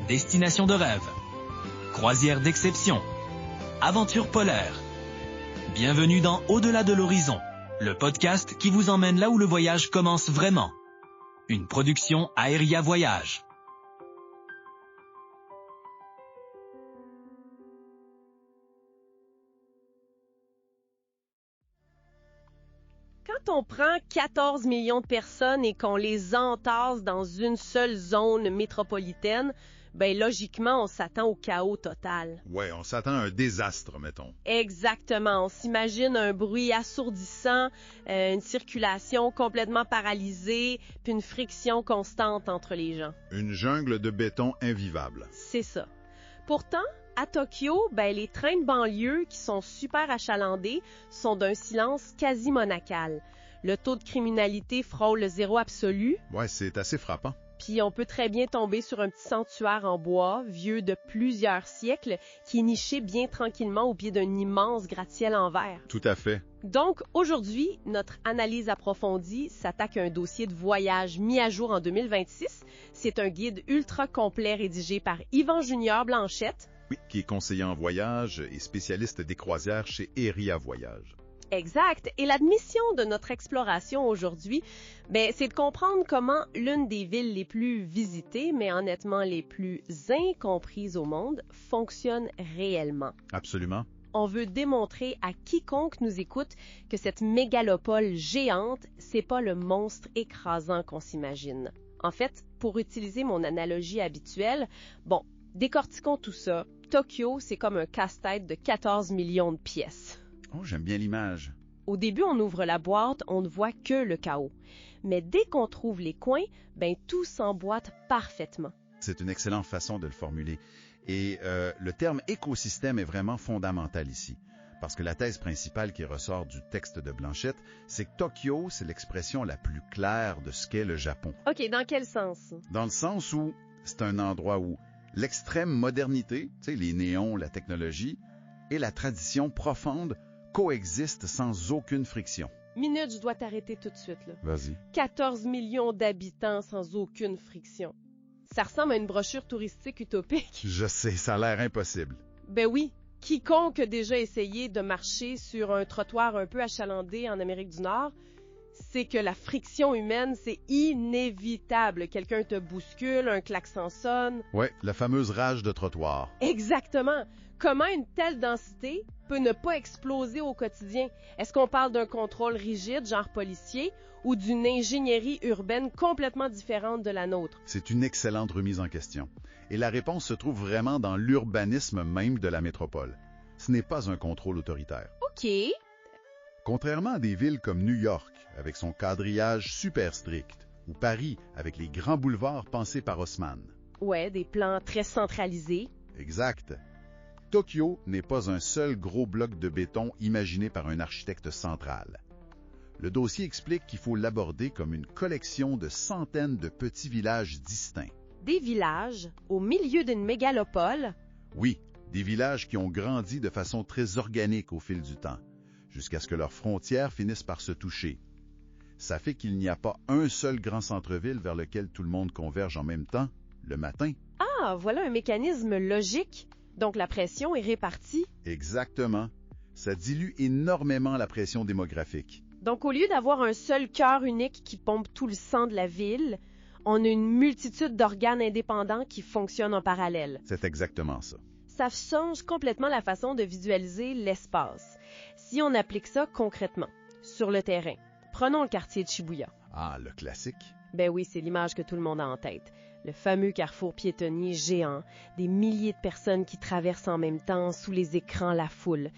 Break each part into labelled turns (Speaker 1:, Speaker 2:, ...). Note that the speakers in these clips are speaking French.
Speaker 1: Destination de rêve, croisière d'exception, aventure polaire. Bienvenue dans Au-delà de l'horizon, le podcast qui vous emmène là où le voyage commence vraiment. Une production Aéria Voyage.
Speaker 2: Quand on prend 14 millions de personnes et qu'on les entasse dans une seule zone métropolitaine, ben logiquement, on s'attend au chaos total.
Speaker 3: Ouais, on s'attend à un désastre, mettons.
Speaker 2: Exactement. On s'imagine un bruit assourdissant, une circulation complètement paralysée, puis une friction constante entre les gens.
Speaker 3: Une jungle de béton invivable.
Speaker 2: C'est ça. Pourtant, à Tokyo, ben, les trains de banlieue qui sont super achalandés sont d'un silence quasi monacal. Le taux de criminalité frôle le zéro absolu.
Speaker 3: Ouais, c'est assez frappant.
Speaker 2: Puis on peut très bien tomber sur un petit sanctuaire en bois, vieux de plusieurs siècles, qui est niché bien tranquillement au pied d'un immense gratte-ciel en verre.
Speaker 3: Tout à fait.
Speaker 2: Donc, aujourd'hui, notre analyse approfondie s'attaque à un dossier de voyage mis à jour en 2026. C'est un guide ultra complet rédigé par Yvan Junior Blanchette.
Speaker 3: Oui, qui est conseiller en voyage et spécialiste des croisières chez Aéria Voyage.
Speaker 2: Exact. Et la mission de notre exploration aujourd'hui, ben, c'est de comprendre comment l'une des villes les plus visitées, mais honnêtement les plus incomprises au monde, fonctionne réellement.
Speaker 3: Absolument.
Speaker 2: On veut démontrer à quiconque nous écoute que cette mégalopole géante, c'est pas le monstre écrasant qu'on s'imagine. En fait, pour utiliser mon analogie habituelle, bon, décortiquons tout ça. Tokyo, c'est comme un casse-tête de 14 millions de pièces.
Speaker 3: Oh, j'aime bien l'image.
Speaker 2: Au début, on ouvre la boîte, on ne voit que le chaos. Mais dès qu'on trouve les coins, ben tout s'emboîte parfaitement.
Speaker 3: C'est une excellente façon de le formuler. Et le terme écosystème est vraiment fondamental ici. Parce que la thèse principale qui ressort du texte de Blanchette, c'est que Tokyo, c'est l'expression la plus claire de ce qu'est le Japon.
Speaker 2: OK, dans quel sens?
Speaker 3: Dans le sens où c'est un endroit où l'extrême modernité, tu sais, les néons, la technologie, et la tradition profonde coexistent sans aucune friction.
Speaker 2: Minute, je dois t'arrêter tout de suite, là.
Speaker 3: Vas-y.
Speaker 2: 14 millions d'habitants sans aucune friction. Ça ressemble à une brochure touristique utopique.
Speaker 3: Je sais, ça a l'air impossible.
Speaker 2: Ben oui. Quiconque a déjà essayé de marcher sur un trottoir un peu achalandé en Amérique du Nord, c'est que la friction humaine, c'est inévitable. Quelqu'un te bouscule, un klaxon sonne.
Speaker 3: Ouais, la fameuse rage de trottoir.
Speaker 2: Exactement. Comment une telle densité peut ne pas exploser au quotidien? Est-ce qu'on parle d'un contrôle rigide, genre policier, ou d'une ingénierie urbaine complètement différente de la nôtre?
Speaker 3: C'est une excellente remise en question. Et la réponse se trouve vraiment dans l'urbanisme même de la métropole. Ce n'est pas un contrôle autoritaire.
Speaker 2: OK.
Speaker 3: Contrairement à des villes comme New York, avec son quadrillage super strict, ou Paris, avec les grands boulevards pensés par Haussmann.
Speaker 2: Ouais, des plans très centralisés.
Speaker 3: Exact. Tokyo n'est pas un seul gros bloc de béton imaginé par un architecte central. Le dossier explique qu'il faut l'aborder comme une collection de centaines de petits villages distincts.
Speaker 2: Des villages au milieu d'une mégalopole?
Speaker 3: Oui, des villages qui ont grandi de façon très organique au fil du temps, jusqu'à ce que leurs frontières finissent par se toucher. Ça fait qu'il n'y a pas un seul grand centre-ville vers lequel tout le monde converge en même temps, le matin.
Speaker 2: Ah, voilà un mécanisme logique. Donc la pression est répartie.
Speaker 3: Exactement. Ça dilue énormément la pression démographique.
Speaker 2: Donc au lieu d'avoir un seul cœur unique qui pompe tout le sang de la ville, on a une multitude d'organes indépendants qui fonctionnent en parallèle.
Speaker 3: C'est exactement ça.
Speaker 2: Ça change complètement la façon de visualiser l'espace. Si on applique ça concrètement, sur le terrain, prenons le quartier de Shibuya.
Speaker 3: Ah, le classique.
Speaker 2: Ben oui, c'est l'image que tout le monde a en tête. Le fameux carrefour piétonnier géant, des milliers de personnes qui traversent en même temps, sous les écrans, la foule.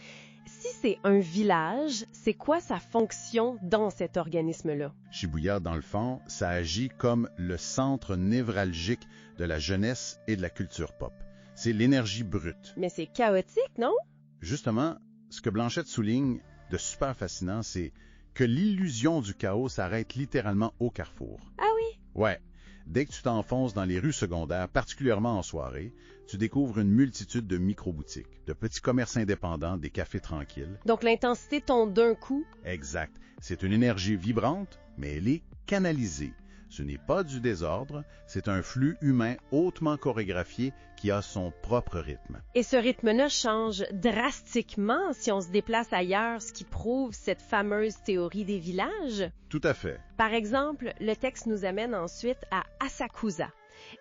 Speaker 2: Si c'est un village, c'est quoi sa fonction dans cet organisme-là?
Speaker 3: Shibuya, dans le fond, ça agit comme le centre névralgique de la jeunesse et de la culture pop. C'est l'énergie brute.
Speaker 2: Mais c'est chaotique, non?
Speaker 3: Justement, ce que Blanchette souligne de super fascinant, c'est que l'illusion du chaos s'arrête littéralement au carrefour.
Speaker 2: Ah oui?
Speaker 3: Ouais. Dès que tu t'enfonces dans les rues secondaires, particulièrement en soirée, tu découvres une multitude de micro-boutiques, de petits commerces indépendants, des cafés tranquilles.
Speaker 2: Donc l'intensité tombe d'un coup?
Speaker 3: Exact. C'est une énergie vibrante, mais elle est canalisée. Ce n'est pas du désordre, c'est un flux humain hautement chorégraphié qui a son propre rythme.
Speaker 2: Et ce rythme-là change drastiquement si on se déplace ailleurs, ce qui prouve cette fameuse théorie des villages.
Speaker 3: Tout à fait.
Speaker 2: Par exemple, le texte nous amène ensuite à Asakusa.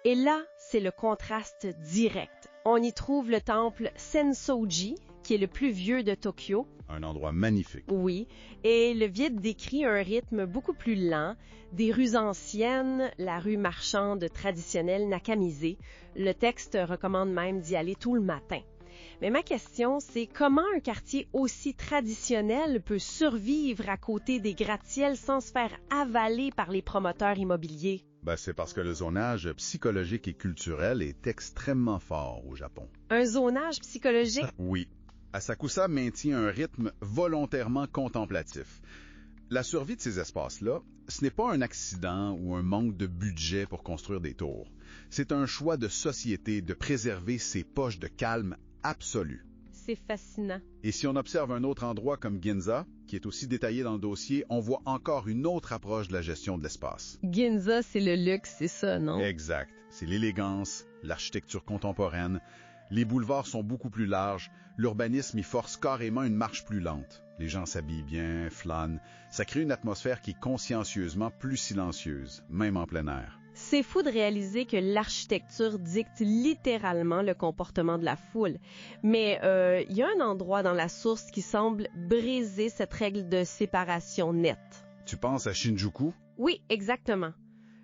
Speaker 2: Et là, c'est le contraste direct. On y trouve le temple Sensoji, qui est le plus vieux de Tokyo.
Speaker 3: Un endroit magnifique.
Speaker 2: Oui, et le vide décrit un rythme beaucoup plus lent, des rues anciennes, la rue marchande traditionnelle Nakamise. Le texte recommande même d'y aller tout le matin. Mais ma question, c'est comment un quartier aussi traditionnel peut survivre à côté des gratte-ciels sans se faire avaler par les promoteurs immobiliers?
Speaker 3: C'est parce que le zonage psychologique et culturel est extrêmement fort au Japon.
Speaker 2: Un zonage psychologique?
Speaker 3: Oui. Asakusa maintient un rythme volontairement contemplatif. La survie de ces espaces-là, ce n'est pas un accident ou un manque de budget pour construire des tours. C'est un choix de société de préserver ses poches de calme absolu.
Speaker 2: C'est fascinant.
Speaker 3: Et si on observe un autre endroit comme Ginza, qui est aussi détaillé dans le dossier, on voit encore une autre approche de la gestion de l'espace.
Speaker 2: Ginza, c'est le luxe, c'est ça, non?
Speaker 3: Exact. C'est l'élégance, l'architecture contemporaine. Les boulevards sont beaucoup plus larges. L'urbanisme y force carrément une marche plus lente. Les gens s'habillent bien, flânent. Ça crée une atmosphère qui est consciencieusement plus silencieuse, même en plein air.
Speaker 2: C'est fou de réaliser que l'architecture dicte littéralement le comportement de la foule. Mais il y a un endroit dans la source qui semble briser cette règle de séparation nette.
Speaker 3: Tu penses à Shinjuku?
Speaker 2: Oui, exactement.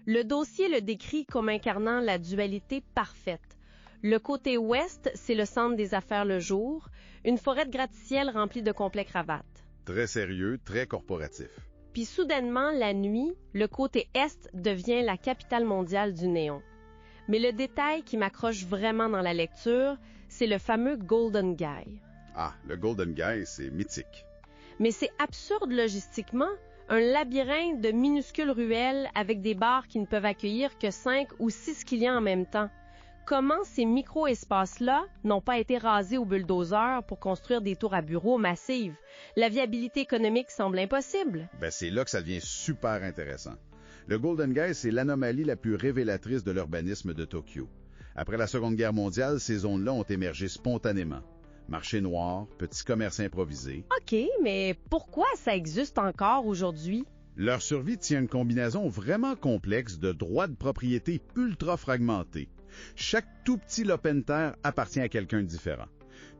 Speaker 2: Le dossier le décrit comme incarnant la dualité parfaite. Le côté ouest, c'est le centre des affaires le jour, une forêt de gratte-ciel remplie de complets cravates.
Speaker 3: Très sérieux, très corporatif.
Speaker 2: Puis soudainement, la nuit, le côté est devient la capitale mondiale du néon. Mais le détail qui m'accroche vraiment dans la lecture, c'est le fameux Golden Guy.
Speaker 3: Ah, le Golden Guy, c'est mythique.
Speaker 2: Mais c'est absurde logistiquement. Un labyrinthe de minuscules ruelles avec des bars qui ne peuvent accueillir que 5 ou 6 clients en même temps. Comment ces micro-espaces-là n'ont pas été rasés au bulldozer pour construire des tours à bureaux massives? La viabilité économique semble impossible.
Speaker 3: C'est là que ça devient super intéressant. Le Golden Guy, c'est l'anomalie la plus révélatrice de l'urbanisme de Tokyo. Après la Seconde Guerre mondiale, ces zones-là ont émergé spontanément. Marché noir, petits commerces improvisés.
Speaker 2: OK, mais pourquoi ça existe encore aujourd'hui?
Speaker 3: Leur survie tient à une combinaison vraiment complexe de droits de propriété ultra fragmentés. Chaque tout petit lopin de terre appartient à quelqu'un de différent.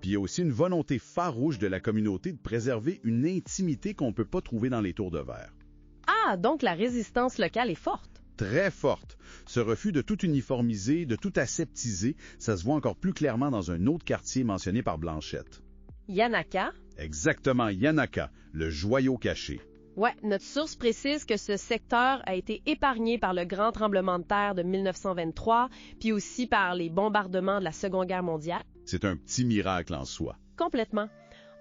Speaker 3: Puis il y a aussi une volonté farouche de la communauté de préserver une intimité qu'on ne peut pas trouver dans les tours de verre.
Speaker 2: Ah, donc la résistance locale est forte.
Speaker 3: Très forte. Ce refus de tout uniformiser, de tout aseptiser, ça se voit encore plus clairement dans un autre quartier mentionné par Blanchette.
Speaker 2: Yanaka?
Speaker 3: Exactement, Yanaka, le joyau caché.
Speaker 2: Ouais, notre source précise que ce secteur a été épargné par le grand tremblement de terre de 1923, puis aussi par les bombardements de la Seconde Guerre mondiale.
Speaker 3: C'est un petit miracle en soi.
Speaker 2: Complètement.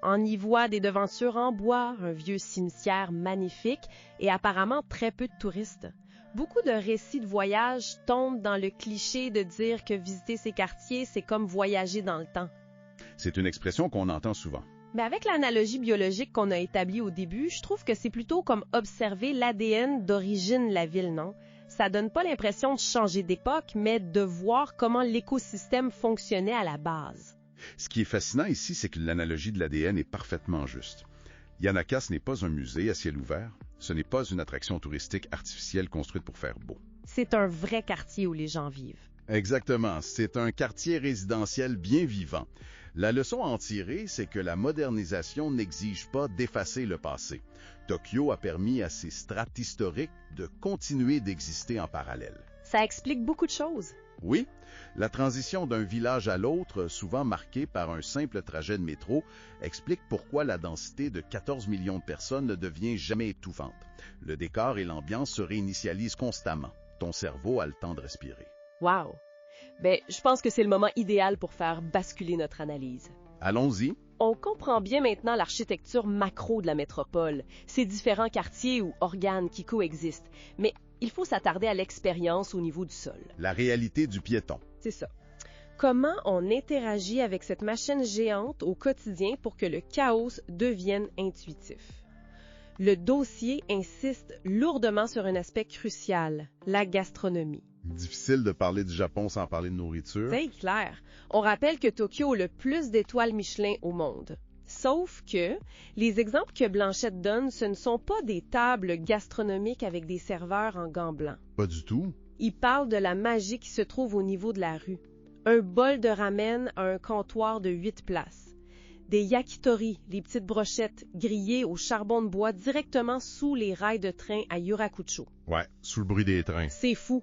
Speaker 2: On y voit des devantures en bois, un vieux cimetière magnifique et apparemment très peu de touristes. Beaucoup de récits de voyage tombent dans le cliché de dire que visiter ces quartiers, c'est comme voyager dans le temps.
Speaker 3: C'est une expression qu'on entend souvent.
Speaker 2: Mais avec l'analogie biologique qu'on a établie au début, je trouve que c'est plutôt comme observer l'ADN d'origine de la ville, non? Ça donne pas l'impression de changer d'époque, mais de voir comment l'écosystème fonctionnait à la base.
Speaker 3: Ce qui est fascinant ici, c'est que l'analogie de l'ADN est parfaitement juste. Yanaka, ce n'est pas un musée à ciel ouvert, ce n'est pas une attraction touristique artificielle construite pour faire beau.
Speaker 2: C'est un vrai quartier où les gens vivent.
Speaker 3: Exactement, c'est un quartier résidentiel bien vivant. La leçon à en tirer, c'est que la modernisation n'exige pas d'effacer le passé. Tokyo a permis à ces strates historiques de continuer d'exister en parallèle.
Speaker 2: Ça explique beaucoup de choses.
Speaker 3: Oui, la transition d'un village à l'autre, souvent marquée par un simple trajet de métro, explique pourquoi la densité de 14 millions de personnes ne devient jamais étouffante. Le décor et l'ambiance se réinitialisent constamment. Ton cerveau a le temps de respirer.
Speaker 2: Wow! Je pense que c'est le moment idéal pour faire basculer notre analyse.
Speaker 3: Allons-y.
Speaker 2: On comprend bien maintenant l'architecture macro de la métropole, ces différents quartiers ou organes qui coexistent, mais il faut s'attarder à l'expérience au niveau du sol.
Speaker 3: La réalité du piéton.
Speaker 2: C'est ça. Comment on interagit avec cette machine géante au quotidien pour que le chaos devienne intuitif? Le dossier insiste lourdement sur un aspect crucial, la gastronomie.
Speaker 3: Difficile de parler du Japon sans parler de nourriture.
Speaker 2: C'est clair. On rappelle que Tokyo a le plus d'étoiles Michelin au monde. Sauf que les exemples que Blanchette donne, ce ne sont pas des tables gastronomiques avec des serveurs en gants blancs.
Speaker 3: Pas du tout.
Speaker 2: Il parle de la magie qui se trouve au niveau de la rue. Un bol de ramen à un comptoir de 8 places. Des yakitori, les petites brochettes grillées au charbon de bois directement sous les rails de train à Yurakucho.
Speaker 3: Ouais, sous le bruit des trains.
Speaker 2: C'est fou.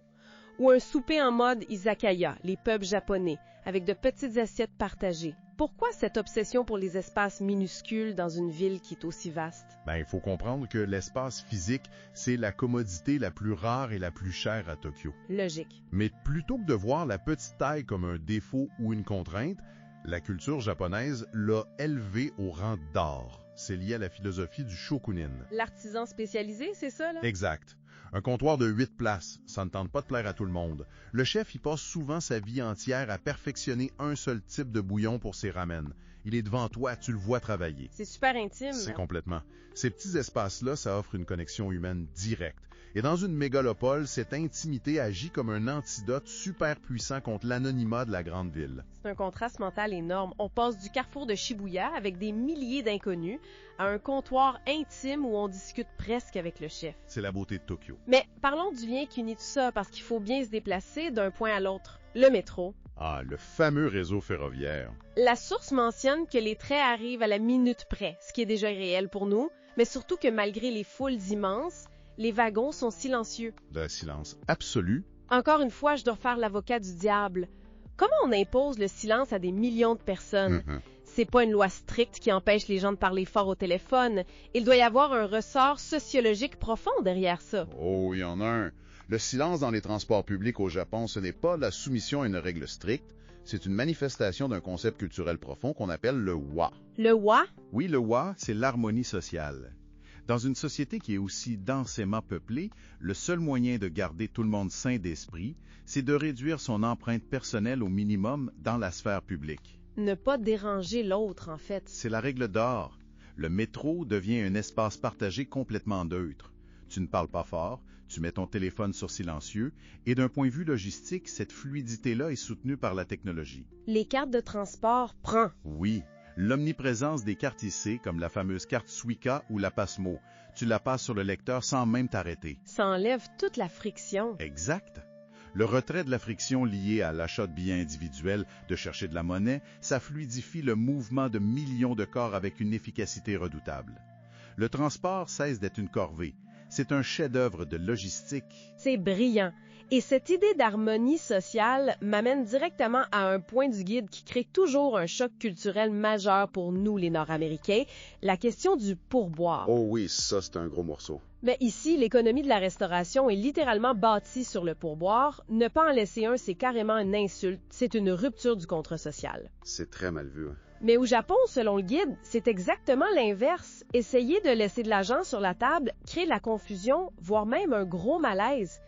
Speaker 2: Ou un souper en mode izakaya, les pubs japonais, avec de petites assiettes partagées. Pourquoi cette obsession pour les espaces minuscules dans une ville qui est aussi vaste?
Speaker 3: Il faut comprendre que l'espace physique, c'est la commodité la plus rare et la plus chère à Tokyo.
Speaker 2: Logique.
Speaker 3: Mais plutôt que de voir la petite taille comme un défaut ou une contrainte, la culture japonaise l'a élevé au rang d'art. C'est lié à la philosophie du shokunin.
Speaker 2: L'artisan spécialisé, c'est ça, là?
Speaker 3: Exact. Un comptoir de 8 places, ça ne tente pas de plaire à tout le monde. Le chef y passe souvent sa vie entière à perfectionner un seul type de bouillon pour ses ramen. Il est devant toi, tu le vois travailler.
Speaker 2: C'est super intime.
Speaker 3: C'est complètement. Ces petits espaces-là, ça offre une connexion humaine directe. Et dans une mégalopole, cette intimité agit comme un antidote super puissant contre l'anonymat de la grande ville.
Speaker 2: C'est un contraste mental énorme. On passe du carrefour de Shibuya avec des milliers d'inconnus à un comptoir intime où on discute presque avec le chef.
Speaker 3: C'est la beauté de Tokyo.
Speaker 2: Mais parlons du lien qui unit tout ça, parce qu'il faut bien se déplacer d'un point à l'autre. Le métro.
Speaker 3: Ah, le fameux réseau ferroviaire.
Speaker 2: La source mentionne que les trains arrivent à la minute près, ce qui est déjà réel pour nous, mais surtout que malgré les foules immenses, les wagons sont silencieux.
Speaker 3: Le silence absolu.
Speaker 2: Encore une fois, je dois faire l'avocat du diable. Comment on impose le silence à des millions de personnes? C'est pas une loi stricte qui empêche les gens de parler fort au téléphone. Il doit y avoir un ressort sociologique profond derrière ça.
Speaker 3: Oh, il y en a un. Le silence dans les transports publics au Japon, ce n'est pas la soumission à une règle stricte. C'est une manifestation d'un concept culturel profond qu'on appelle le wa.
Speaker 2: Le wa?
Speaker 3: Oui, le wa, c'est l'harmonie sociale. Dans une société qui est aussi densément peuplée, le seul moyen de garder tout le monde sain d'esprit, c'est de réduire son empreinte personnelle au minimum dans la sphère publique.
Speaker 2: Ne pas déranger l'autre, en fait.
Speaker 3: C'est la règle d'or. Le métro devient un espace partagé complètement neutre. Tu ne parles pas fort, tu mets ton téléphone sur silencieux, et d'un point de vue logistique, cette fluidité-là est soutenue par la technologie.
Speaker 2: Les cartes de transport, prends.
Speaker 3: Oui. L'omniprésence des cartes IC, comme la fameuse carte Suica ou la Passmo. Tu la passes sur le lecteur sans même t'arrêter.
Speaker 2: Ça enlève toute la friction.
Speaker 3: Exact. Le retrait de la friction liée à l'achat de billets individuels, de chercher de la monnaie, ça fluidifie le mouvement de millions de corps avec une efficacité redoutable. Le transport cesse d'être une corvée. C'est un chef-d'œuvre de logistique.
Speaker 2: C'est brillant. Et cette idée d'harmonie sociale m'amène directement à un point du guide qui crée toujours un choc culturel majeur pour nous, les Nord-Américains, la question du pourboire.
Speaker 3: Oh oui, ça c'est un gros morceau.
Speaker 2: Mais ici, l'économie de la restauration est littéralement bâtie sur le pourboire. Ne pas en laisser un, c'est carrément une insulte. C'est une rupture du contrat social.
Speaker 3: C'est très mal vu.
Speaker 2: Mais au Japon, selon le guide, c'est exactement l'inverse. Essayer de laisser de l'argent sur la table crée de la confusion, voire même un gros malaise.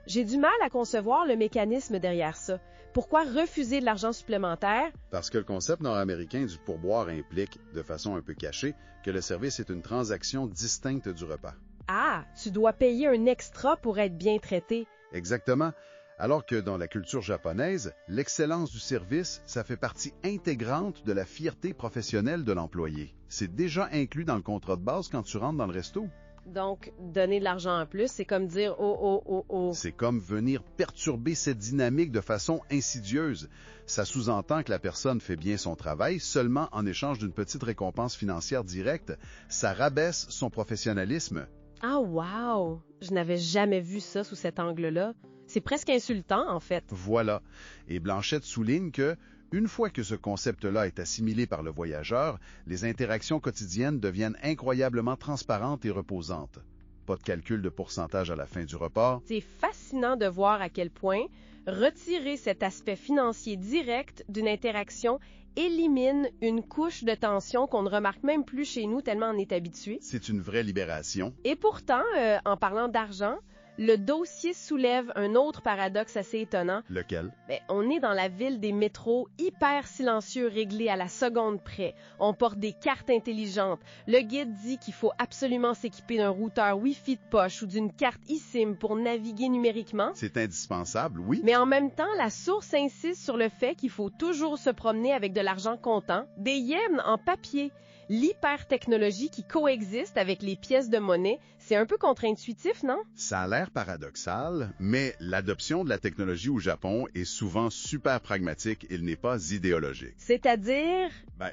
Speaker 2: J'ai du mal à concevoir le mécanisme derrière ça. Pourquoi refuser de l'argent supplémentaire?
Speaker 3: Parce que le concept nord-américain du pourboire implique, de façon un peu cachée, que le service est une transaction distincte du repas.
Speaker 2: Ah, tu dois payer un extra pour être bien traité.
Speaker 3: Exactement. Alors que dans la culture japonaise, l'excellence du service, ça fait partie intégrante de la fierté professionnelle de l'employé. C'est déjà inclus dans le contrat de base quand tu rentres dans le resto.
Speaker 2: Donc, donner de l'argent en plus, c'est comme dire « oh ».
Speaker 3: C'est comme venir perturber cette dynamique de façon insidieuse. Ça sous-entend que la personne fait bien son travail seulement en échange d'une petite récompense financière directe. Ça rabaisse son professionnalisme.
Speaker 2: Ah, wow! Je n'avais jamais vu ça sous cet angle-là. C'est presque insultant, en fait.
Speaker 3: Voilà. Et Blanchette souligne que, une fois que ce concept-là est assimilé par le voyageur, les interactions quotidiennes deviennent incroyablement transparentes et reposantes. Pas de calcul de pourcentage à la fin du repas.
Speaker 2: C'est fascinant de voir à quel point retirer cet aspect financier direct d'une interaction élimine une couche de tension qu'on ne remarque même plus chez nous tellement on est habitué.
Speaker 3: C'est une vraie libération.
Speaker 2: Et pourtant, en parlant d'argent, Le dossier soulève un autre paradoxe assez étonnant.
Speaker 3: Lequel?
Speaker 2: On est dans la ville des métros hyper silencieux réglés à la seconde près. On porte des cartes intelligentes. Le guide dit qu'il faut absolument s'équiper d'un routeur Wi-Fi de poche ou d'une carte eSIM pour naviguer numériquement.
Speaker 3: C'est indispensable, oui.
Speaker 2: Mais en même temps, la source insiste sur le fait qu'il faut toujours se promener avec de l'argent comptant, des yens en papier. L'hypertechnologie qui coexiste avec les pièces de monnaie, c'est un peu contre-intuitif, non?
Speaker 3: Ça a l'air paradoxal, mais l'adoption de la technologie au Japon est souvent super pragmatique, il n'est pas idéologique.
Speaker 2: C'est-à-dire?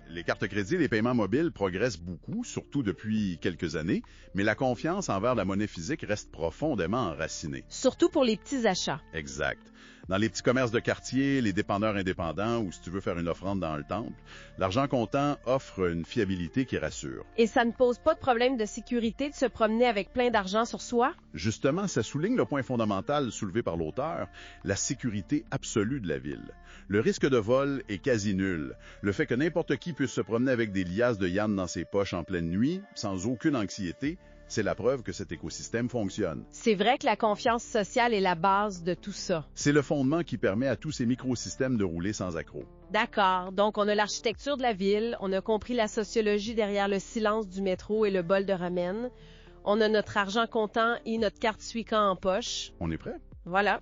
Speaker 3: Les cartes de crédit et les paiements mobiles progressent beaucoup, surtout depuis quelques années, mais la confiance envers la monnaie physique reste profondément enracinée.
Speaker 2: Surtout pour les petits achats.
Speaker 3: Exact. Dans les petits commerces de quartier, les dépanneurs indépendants ou si tu veux faire une offrande dans le temple, l'argent comptant offre une fiabilité qui rassure.
Speaker 2: Et ça ne pose pas de problème de sécurité de se promener avec plein d'argent sur soi?
Speaker 3: Justement, ça souligne le point fondamental soulevé par l'auteur, la sécurité absolue de la ville. Le risque de vol est quasi nul. Le fait que n'importe qui puisse se promener avec des liasses de yens dans ses poches en pleine nuit, sans aucune anxiété, c'est la preuve que cet écosystème fonctionne.
Speaker 2: C'est vrai que la confiance sociale est la base de tout ça.
Speaker 3: C'est le fondement qui permet à tous ces microsystèmes de rouler sans accroc.
Speaker 2: D'accord, donc on a l'architecture de la ville, on a compris la sociologie derrière le silence du métro et le bol de ramen, on a notre argent comptant et notre carte Suica en poche.
Speaker 3: On est prêt?
Speaker 2: Voilà.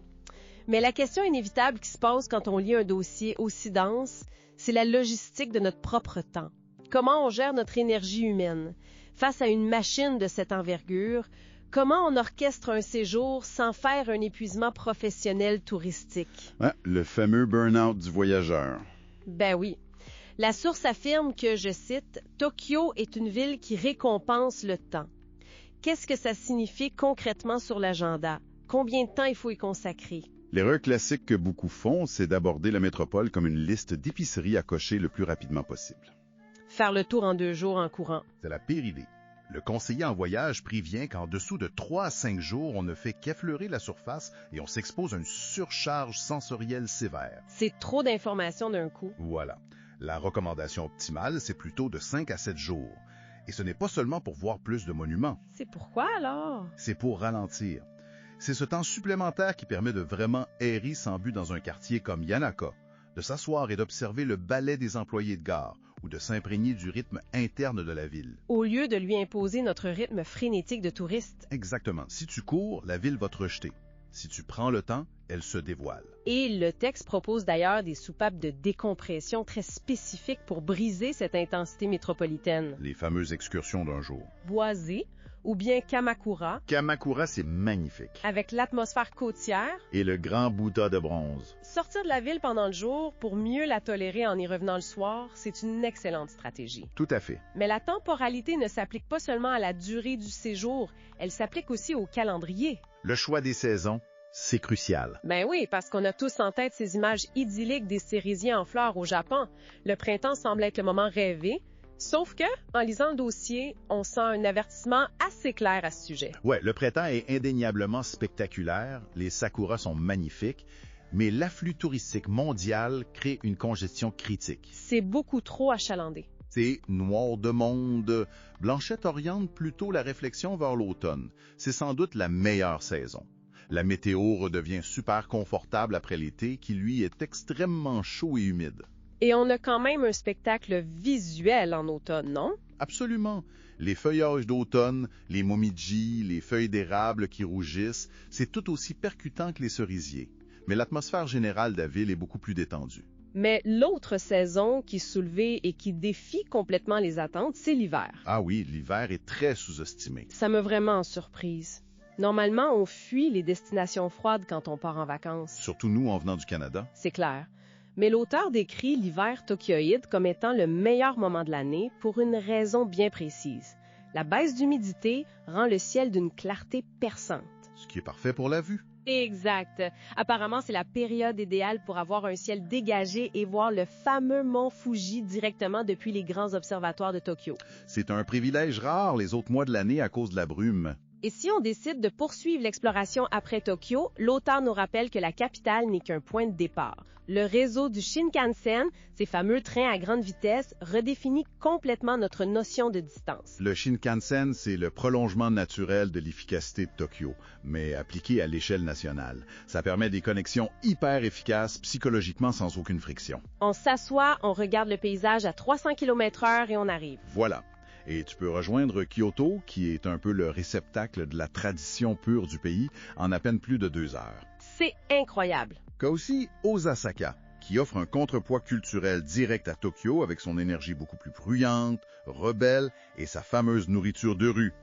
Speaker 2: Mais la question inévitable qui se pose quand on lit un dossier aussi dense, c'est la logistique de notre propre temps. Comment on gère notre énergie humaine? Face à une machine de cette envergure, comment on orchestre un séjour sans faire un épuisement professionnel touristique?
Speaker 3: Le fameux burn-out du voyageur.
Speaker 2: Ben oui. La source affirme que, je cite, « Tokyo est une ville qui récompense le temps ». Qu'est-ce que ça signifie concrètement sur l'agenda? Combien de temps il faut y consacrer?
Speaker 3: L'erreur classique que beaucoup font, c'est d'aborder la métropole comme une liste d'épiceries à cocher le plus rapidement possible.
Speaker 2: Faire le tour en 2 jours en courant.
Speaker 4: C'est la pire idée. Le conseiller en voyage prévient qu'en dessous de 3 à 5 jours, on ne fait qu'effleurer la surface et on s'expose à une surcharge sensorielle sévère.
Speaker 2: C'est trop d'informations d'un coup.
Speaker 4: Voilà. La recommandation optimale, c'est plutôt de 5 à 7 jours. Et ce n'est pas seulement pour voir plus de monuments.
Speaker 2: C'est pourquoi alors?
Speaker 4: C'est pour ralentir. C'est ce temps supplémentaire qui permet de vraiment errer sans but dans un quartier comme Yanaka, de s'asseoir et d'observer le ballet des employés de gare ou de s'imprégner du rythme interne de la ville.
Speaker 2: Au lieu de lui imposer notre rythme frénétique de touriste.
Speaker 4: Exactement. Si tu cours, la ville va te rejeter. Si tu prends le temps, elle se dévoile.
Speaker 2: Et le texte propose d'ailleurs des soupapes de décompression très spécifiques pour briser cette intensité métropolitaine.
Speaker 4: Les fameuses excursions d'un jour.
Speaker 2: Boisé, ou bien Kamakura,
Speaker 4: Kamakura, c'est magnifique.
Speaker 2: avec l'atmosphère côtière.
Speaker 4: Et le grand Bouddha de bronze.
Speaker 2: Sortir de la ville pendant le jour pour mieux la tolérer en y revenant le soir, c'est une excellente stratégie.
Speaker 4: Tout à fait.
Speaker 2: Mais la temporalité ne s'applique pas seulement à la durée du séjour, elle s'applique aussi au calendrier.
Speaker 4: Le choix des saisons, c'est crucial.
Speaker 2: Ben oui, parce qu'on a tous en tête ces images idylliques des cerisiers en fleurs au Japon. Le printemps semble être le moment rêvé. Sauf que, en lisant le dossier, on sent un avertissement assez clair à ce sujet.
Speaker 4: Ouais, le printemps est indéniablement spectaculaire, les sakuras sont magnifiques, mais l'afflux touristique mondial crée une congestion critique.
Speaker 2: C'est beaucoup trop achalandé.
Speaker 3: C'est noir de monde. Blanchette oriente plutôt la réflexion vers l'automne. C'est sans doute la meilleure saison. La météo redevient super confortable après l'été, qui lui est extrêmement chaud et humide.
Speaker 2: Et on a quand même un spectacle visuel en automne, non?
Speaker 3: Absolument. Les feuillages d'automne, les momiji, les feuilles d'érable qui rougissent, c'est tout aussi percutant que les cerisiers. Mais l'atmosphère générale de la ville est beaucoup plus détendue.
Speaker 2: Mais l'autre saison qui est soulevée et qui défie complètement les attentes, c'est l'hiver.
Speaker 3: Ah oui, l'hiver est très sous-estimé.
Speaker 2: Ça m'a vraiment surprise. Normalement, on fuit les destinations froides quand on part en vacances.
Speaker 3: Surtout nous en venant du Canada.
Speaker 2: C'est clair. Mais l'auteur décrit l'hiver tokyoïde comme étant le meilleur moment de l'année pour une raison bien précise. La baisse d'humidité rend le ciel d'une clarté perçante.
Speaker 3: Ce qui est parfait pour la vue.
Speaker 2: Exact. Apparemment, c'est la période idéale pour avoir un ciel dégagé et voir le fameux mont Fuji directement depuis les grands observatoires de Tokyo.
Speaker 3: C'est un privilège rare les autres mois de l'année à cause de la brume.
Speaker 2: Et si on décide de poursuivre l'exploration après Tokyo, l'auteur nous rappelle que la capitale n'est qu'un point de départ. Le réseau du Shinkansen, ces fameux trains à grande vitesse, redéfinit complètement notre notion de distance.
Speaker 3: Le Shinkansen, c'est le prolongement naturel de l'efficacité de Tokyo, mais appliqué à l'échelle nationale. Ça permet des connexions hyper efficaces psychologiquement sans aucune friction.
Speaker 2: On s'assoit, on regarde le paysage à 300 km/h et on arrive.
Speaker 3: Voilà. Et tu peux rejoindre Kyoto, qui est un peu le réceptacle de la tradition pure du pays, en à peine plus de 2 heures.
Speaker 2: C'est incroyable.
Speaker 3: Qu'a aussi Osaka, qui offre un contrepoids culturel direct à Tokyo avec son énergie beaucoup plus bruyante, rebelle et sa fameuse nourriture de rue.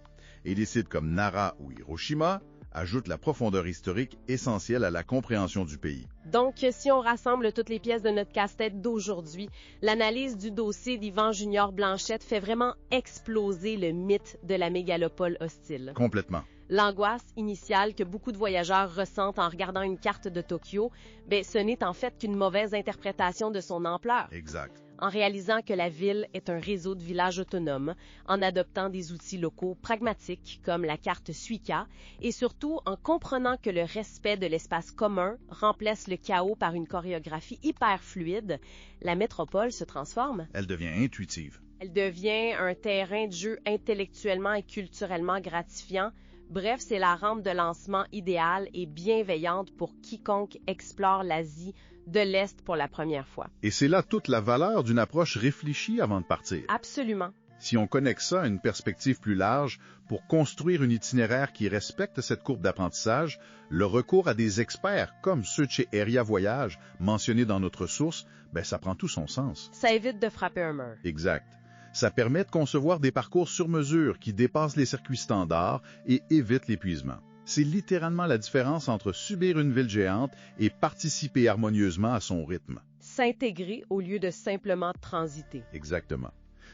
Speaker 3: Et des sites comme Nara ou Hiroshima ajoutent la profondeur historique essentielle à la compréhension du pays.
Speaker 2: Donc, si on rassemble toutes les pièces de notre casse-tête d'aujourd'hui, l'analyse du dossier d'Yvan Junior Blanchette fait vraiment exploser le mythe de la mégalopole hostile.
Speaker 3: Complètement.
Speaker 2: L'angoisse initiale que beaucoup de voyageurs ressentent en regardant une carte de Tokyo, ce n'est en fait qu'une mauvaise interprétation de son ampleur.
Speaker 3: Exact.
Speaker 2: En réalisant que la ville est un réseau de villages autonomes, en adoptant des outils locaux pragmatiques comme la carte Suica, et surtout en comprenant que le respect de l'espace commun remplace le chaos par une chorégraphie hyper fluide, la métropole se transforme.
Speaker 3: Elle devient intuitive.
Speaker 2: Elle devient un terrain de jeu intellectuellement et culturellement gratifiant. Bref, c'est la rampe de lancement idéale et bienveillante pour quiconque explore l'Asie de l'Est pour la première fois.
Speaker 3: Et c'est là toute la valeur d'une approche réfléchie avant de partir.
Speaker 2: Absolument.
Speaker 3: Si on connecte ça à une perspective plus large, pour construire un itinéraire qui respecte cette courbe d'apprentissage, le recours à des experts comme ceux de chez Aeria Voyage, mentionnés dans notre source, ça prend tout son sens.
Speaker 2: Ça évite de frapper un mur.
Speaker 3: Exact. Ça permet de concevoir des parcours sur mesure qui dépassent les circuits standards et évitent l'épuisement. C'est littéralement la différence entre subir une ville géante et participer harmonieusement à son rythme.
Speaker 2: S'intégrer au lieu de simplement transiter.
Speaker 3: Exactement.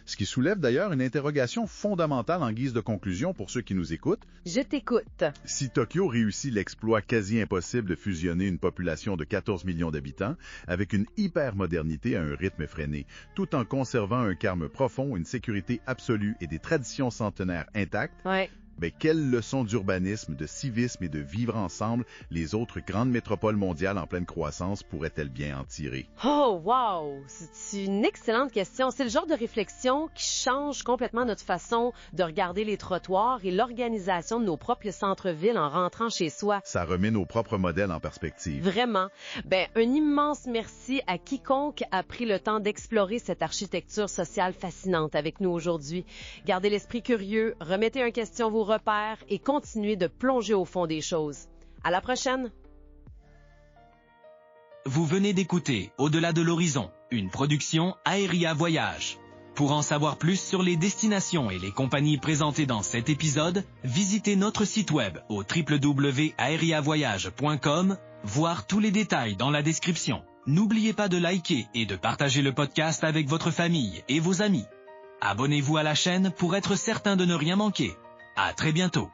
Speaker 3: Ce qui soulève d'ailleurs une interrogation fondamentale en guise de conclusion pour ceux qui nous écoutent.
Speaker 2: Je t'écoute.
Speaker 3: Si Tokyo réussit l'exploit quasi impossible de fusionner une population de 14 millions d'habitants avec une hyper-modernité à un rythme effréné, tout en conservant un calme profond, une sécurité absolue et des traditions centenaires intactes, quelle leçon d'urbanisme, de civisme et de vivre ensemble les autres grandes métropoles mondiales en pleine croissance pourraient-elles bien en tirer?
Speaker 2: Oh, wow! C'est une excellente question. C'est le genre de réflexion qui change complètement notre façon de regarder les trottoirs et l'organisation de nos propres centres-villes en rentrant chez soi.
Speaker 3: Ça remet nos propres modèles en perspective.
Speaker 2: Vraiment. Un immense merci à quiconque a pris le temps d'explorer cette architecture sociale fascinante avec nous aujourd'hui. Gardez l'esprit curieux, remettez en question vos repères et continuez de plonger au fond des choses. À la prochaine!
Speaker 1: Vous venez d'écouter Au-delà de l'horizon, une production Aeria Voyage. Pour en savoir plus sur les destinations et les compagnies présentées dans cet épisode, visitez notre site web au www.aeriavoyage.com, voir tous les détails dans la description. N'oubliez pas de liker et de partager le podcast avec votre famille et vos amis. Abonnez-vous à la chaîne pour être certain de ne rien manquer. À très bientôt.